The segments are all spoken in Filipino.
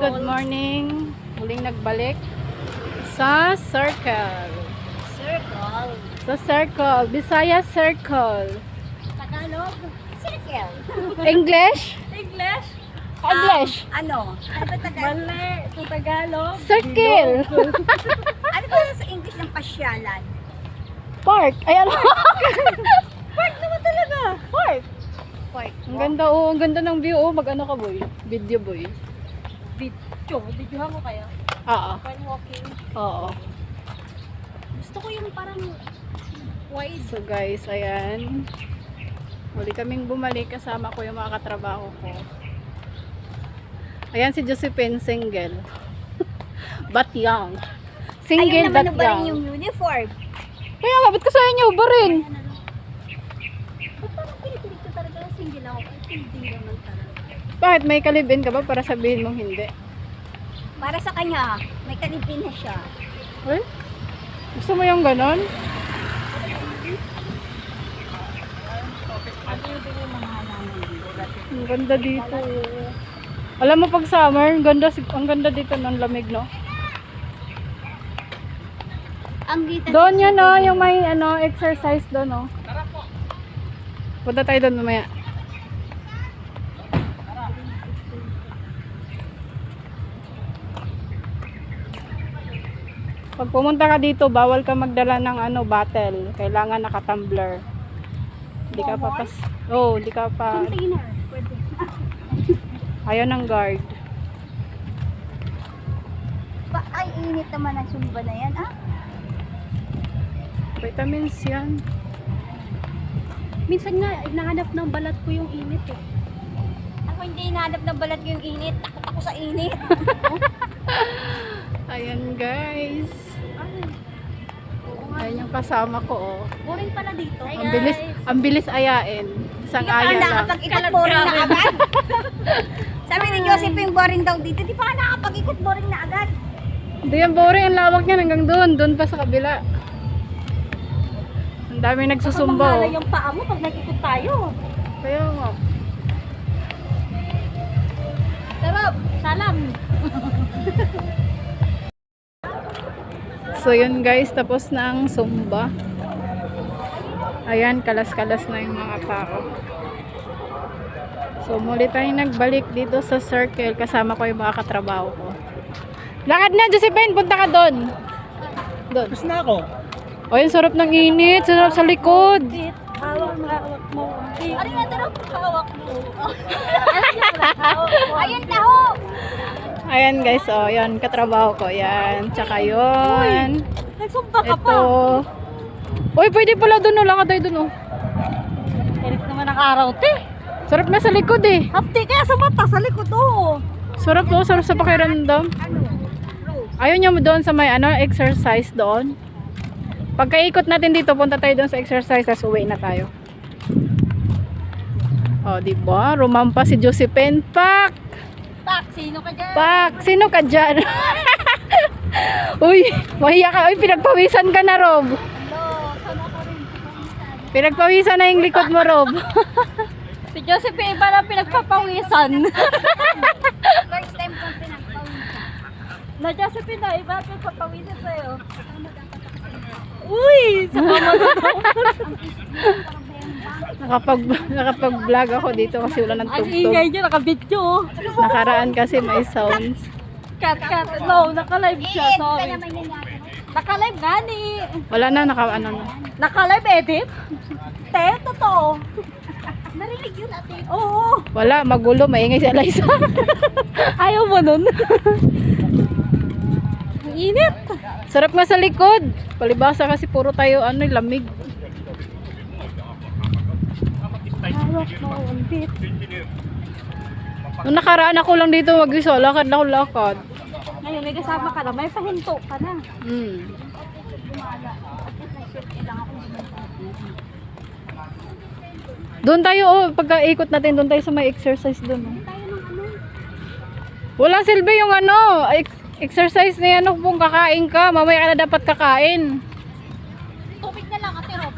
good morning. Muling nagbalik sa circle. Circle. Sa circle, Bisaya circle. Tagalog. Circle. English? English. English. Ano? Ano ba Tagalog? Mali. Ito Tagalog. Circle. Ano ba sa English ng pasyalan? Park. Ayan. Park naman talaga. Park. Park. Ang ganda oh, ang ganda ng view oh. Mag-ano ka boy? Video boy. Videohan ko kayo. Oo. When walking. Oo. Gusto ko yung parang wide. So guys, ayan. Muli kaming bumalik, kasama ko yung mga katrabaho ko. Ayan si Josephine, single. But young. Single Ayun but naman ba rin young. yung uniform? Kaya nga, ba't ko sa inyo ba rin? Ayan, ano? Ba't parang pinipilit ko talaga na single ako? Ay, hindi naman talaga. Bakit? May kalibin ka ba para sabihin mong hindi? Para sa kanya, may kalipin na siya. Eh? Gusto mo yung ganon? Ano yung mga halaman dito? Ang ganda dito. Alam mo pag summer, ang ganda dito ng lamig, no? Ang gita Doon yun, no? Yung may exercise doon, no? Punta tayo doon mamaya. Pag pumunta ka dito, bawal ka magdala ng bottle. Kailangan naka-tumbler. Hindi ka pa pas... Oh, hindi ka pa... container. Pwede. Ayaw ng guard. Ay, init naman ang sumba na yan, ah. Vitamins yan. Minsan nga, hinahanap ng balat ko yung init eh. Ako hindi hinahanap ng balat ko yung init. Takot ako sa init. Ayan guys. Ay, oo nga. Ayan yung kasama ko, oh. Boring pala dito. Ang bilis ayain. Isang Hindi ka aya lang. nakapag-ikot, boring na agad. Sabi ni Joseph yung boring daw dito. Di pa ka nakapag-ikot, boring na agad. Hindi yan boring. Ang lawak niya hanggang doon. Doon pa sa kabila. Ang dami nagsusumba, Baka oh. yung paa mo pag nag-ikot tayo. Kaya nga. Sarap, salam. So yun guys, tapos na ang Zumba. Ayan, kalas-kalas na yung mga tao. So muli tayong nagbalik dito sa circle. Kasama ko yung mga katrabaho ko. Lakad na, Josephine, punta ka doon. Doon. Tapos na ako. O, yung sarap ng init. Sarap sa likod. Hawak mo. Ari nga tarap, hawak mo. Ayun taho. Ayan guys, oh, yan, katrabaho ko. Yan, tsaka yun. Nagsumpa ka pa. Ito. Uy, pwede pala doon, oh. Lakad tayo doon, oh. Kalit naman ang araw, te. Sarap na sa likod, eh. Hapti kaya sa mata, sa likod, oo. Sarap, oh. Sarap sa pakiramdam. Ayaw nyo mo doon sa may, exercise doon. Pagkaikot natin dito, punta tayo doon sa exercise, tapos uwi na tayo. Oh, diba? Rumampa si Josephine. Pak! Tak, sino ka dyan? Pak! Sino ka dyan? Uy, mahiya ka. Uy, pinagpawisan ka na, Rob. Hello, sana ko rin. Pinagpawisan na yung likod mo, Rob. Si Joseph iba na pinagpapawisan. First time kong pinagpawisan. Na Joseph na iba pinagpapawisan sa'yo. Uy! Sa mama na Nakapag-vlog ako dito kasi wala ng ang ingay tugtog. niya, naka-video. Nakaraan kasi may sounds. Cut. No, naka-live siya. Sorry. Naka-live gani. Wala na, na. Naka-live edit? Te, totoo. Narinig yun ate. Oo. Wala, magulo, maingay si Eliza. Ayaw mo nun. Ang init. Sarap nga sa likod. Palibasa kasi puro tayo, lamig. Hawak mo, umbit. Nung nakaraan ako lang dito mag-isa, lakad na ako lakad. Ngayon, may kasama ka na. May pahinto ka na. Doon tayo, oh, pagka-ikot natin, doon tayo sa may exercise doon. Oh. Walang silbi yung exercise na yan kung kakain ka. Mamaya ka na dapat kakain. Tubig na lang, ate Rob.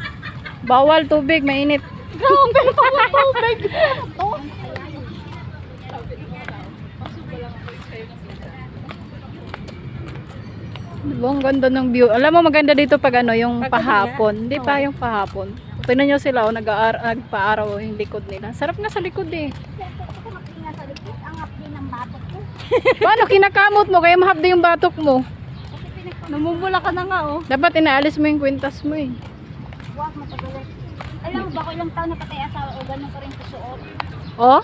Bawal tubig, mainit. Grabe, bawal tubig. Diba, ang ganda ng view. Alam mo, maganda dito pag ano, yung Pag pahapon. gabi, Hindi pa yung pahapon. Tingnan nyo sila, oh, nagpa-araw yung likod nila. Sarap nga sa likod eh. Ang hapdi ng batok ko. Paano, kinakamot mo, kaya mahapdi yung batok mo. Namumula ka na nga oh. Dapat inaalis mo yung kwintas mo eh. Wag matagal. Alam mo ba ko ilang taon na patay asawa o ganun ko rin susuot. Oh?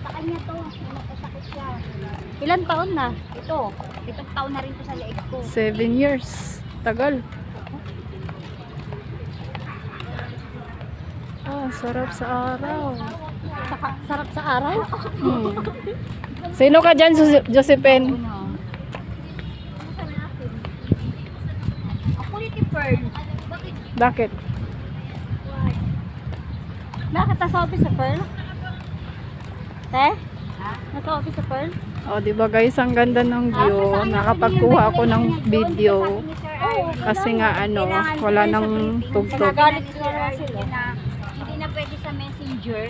Sa kanya to, nakasakit siya. Ilan taon na? Ito. 7 taon na rin to sa leeg ko. 7 years. Tagal. Ah, sarap sa araw. Sarap sa araw. Hmm. Sino ka dyan, Josephine? Ako ulit yung Pearl. Bakit? Bakit? Bakit nasa office sa Pearl? Te? Nasa office sa Pearl? Oh, di ba guys, ang ganda ng view. Nakapagkuha ako ng video. Kasi nga ano, wala nang tugtog. Nagalit sila sila na hindi na pwede sa messenger.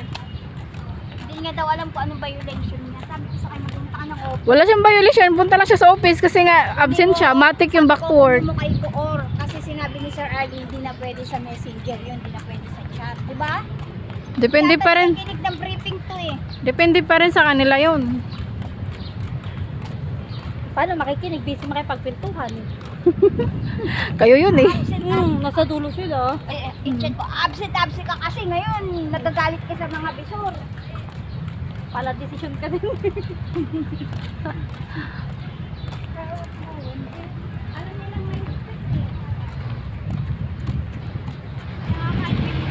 Hindi nga daw alam kung anong violation niya. Sabi ko sa kanya, pumunta ka ng office. Wala siyang violation. Punta lang siya sa office kasi nga absent siya. Matik yung back to work. Kung mo kay Koor, kasi sinabi ni Sir Arlie, hindi na pwede sa messenger yun, hindi na pwede sa chat. Diba? Depende pa rin. Kinig ng briefing to eh. Depende pa rin sa kanila yun. Paano makikinig? Busy makipagpintuhan eh. Kayo yun eh. Nasa dulo sila. I-check ko, absent ka kasi ngayon. Nagagalit ka sa mga bisor. Pala decision ka din. Ano nilang may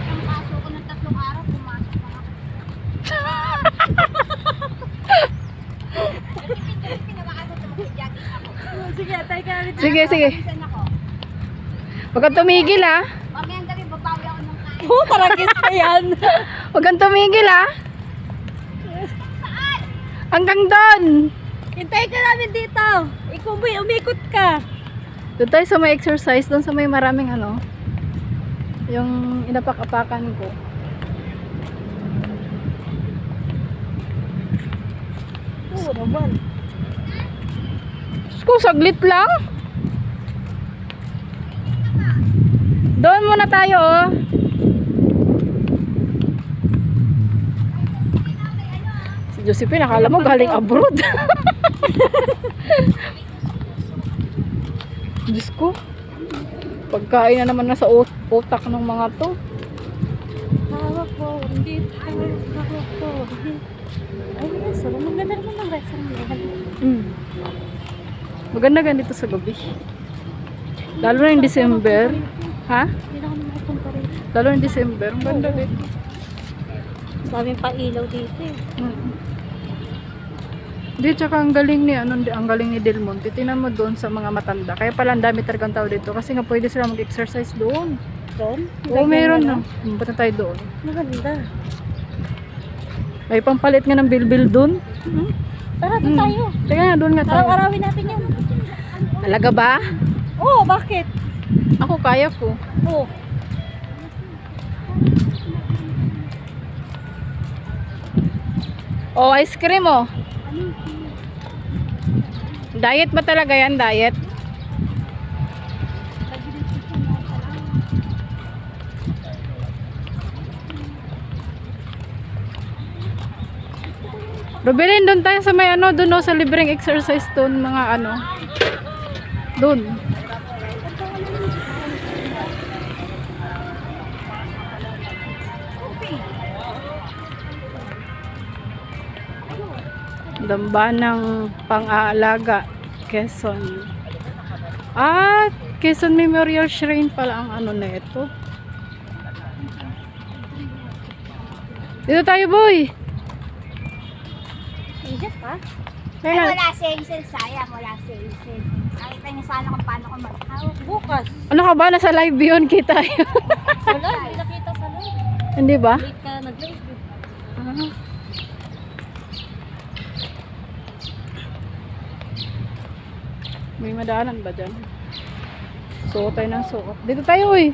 ang kaso ko ng 3 araw, pumasok na ako. Sige, tayo ka rin. Sige, sige. Saan ako? Huwag kang tumigil ah. Mamayang gabi, babawi ako ng kain. Tarakis na yan. Huwag kang tumigil ah. Saan? Hanggang doon. Hintayin ka namin dito. Ikaw ba, umikot ka. Doon tayo sa may exercise. Doon sa may maraming ano. Yung inapak-apakan ko. Oo naman. Diyos ko, saglit lang. Doon muna tayo oh. Si Josephine, nakala mo galing abroad. Diyos ko. Pagkain na naman nasa utak ng mga to. Hawak ko, hindi. Hawak ko, hindi. Ay, so, maganda naman ng restaurant. Maganda ganito sa gabi. Lalo na yung December. Ha? Hindi na kami makapunta rin. Lalo na yung December. Ang ganda dito. Daming pa-ilaw dito eh. Di, tsaka ang galing ni ang galing ni Del Monte. Tingnan mo doon sa mga matanda. Kaya pala ang dami talagang tao dito kasi nga pwede sila mag-exercise doon. Doon? Oo, meron na. Punta tayo doon. Maganda. May pampalit nga ng bilbil doon. Tara, doon tayo. Teka nga, doon nga tayo. Araw-arawin natin yan. Talaga ba? Oo, bakit? Ako kaya ko. Oo. Oh, ice cream oh. Diet ba talaga yan? Diet? Rubilin, doon tayo sa may ano, doon oh, sa libreng exercise doon, mga ano. Doon. Dambanang pang-aalaga, Quezon. Ah, Quezon Memorial Shrine pala ang ano na ito. Dito tayo, boy. Ijas pa? Ay, Wala sensel, sayang. Wala sensel. Nakita niyo sana kung paano ko mag-hawak. Bukas. ano ka ba? Nasa live yun kita yun. Wala, hindi nakita sa live. Hindi ba? Late ka nag-live. Ah. May madaanan ba dyan? Suot tayo ng suot. Dito tayo eh.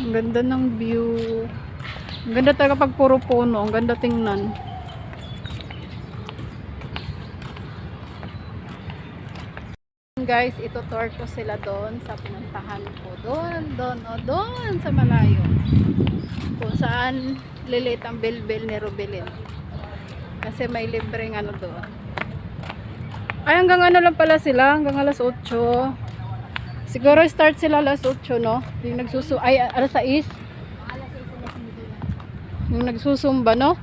Ang ganda ng view. Ang ganda talaga pag puro puno. Ang ganda tingnan. guys, itutour ko sila doon sa pinuntahan ko. Doon sa malayo. Kung saan lilit ang bilbil ni Rubilin. Kasi may libreng ano doon. Ay, hanggang ano lang pala sila, hanggang alas 8. Siguro start sila alas 8, no? Yung ay, alas 6. Yung nagsusumba, no?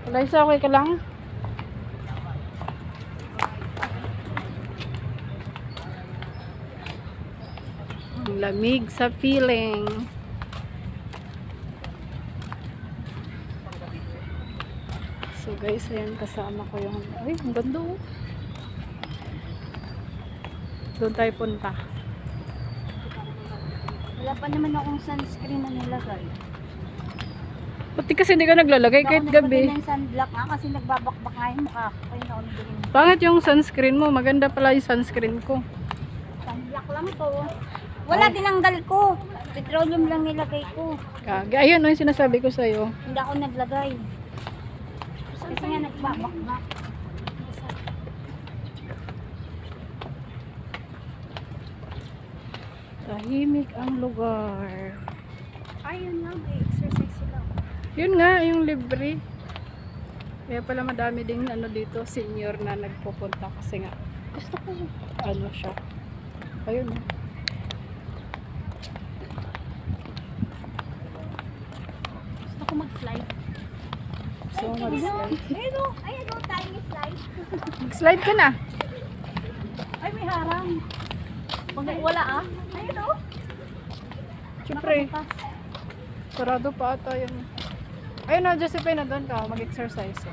Alaysa, okay ka lang? Ang lamig sa feeling. So guys, ayan kasama ko yung... Ay, ang ganda oh. Doon tayo punta. Wala pa naman akong sunscreen na nilagay. Pati kasi hindi ka naglalagay kahit gabi. Hindi ako sunblock nga kasi nagbabakbak nga yung mukha ko. Kaya na ako nagbilin. Pangit yung sunscreen mo. Maganda pala yung sunscreen ko. Sunblock lang to. Wala, tinanggal ko. Petroleum lang nilagay ko. Kage. Ayun o yung sinasabi ko sa'yo. Hindi ako naglagay. Kasi nga nagbabakbak. Tahimik ang lugar. Ayun nga, may exercise sila. Yun nga, yung libre. Kaya pala madami ding ano dito, senior na nagpupunta kasi nga. Gusto ko ano siya. Ayun o. Gusto ko mag-slide. So, mag-slide. Ayun o, tiny slide. Mag-slide ka na. Ay, may harang. Wala ah. Ayun o. Siyempre. Sarado pa ata yun. Ayun na, Josephine, na doon ka. Mag-exercise.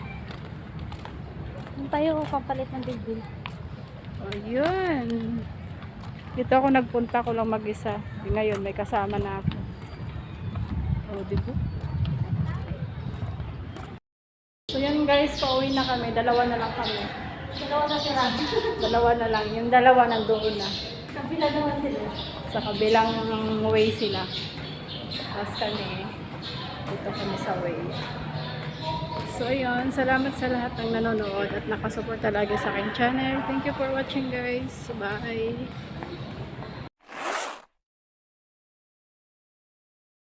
Kung tayo papalit ng bilbil. Ayun. Dito ako nagpunta ko lang mag-isa. Ngayon, may kasama na ako. O, diba? So, yan guys, pauwi na kami. Dalawa na lang kami. Dalawa na sila. Dalawa na lang. Yung dalawa nandoon na. Kabila naman sila. Sa kabilang way sila. Tapos kami, dito kami sa way. So, ayun. Salamat sa lahat ng nanonood at nakasuporta lagi sa aking channel. Thank you for watching guys. Bye!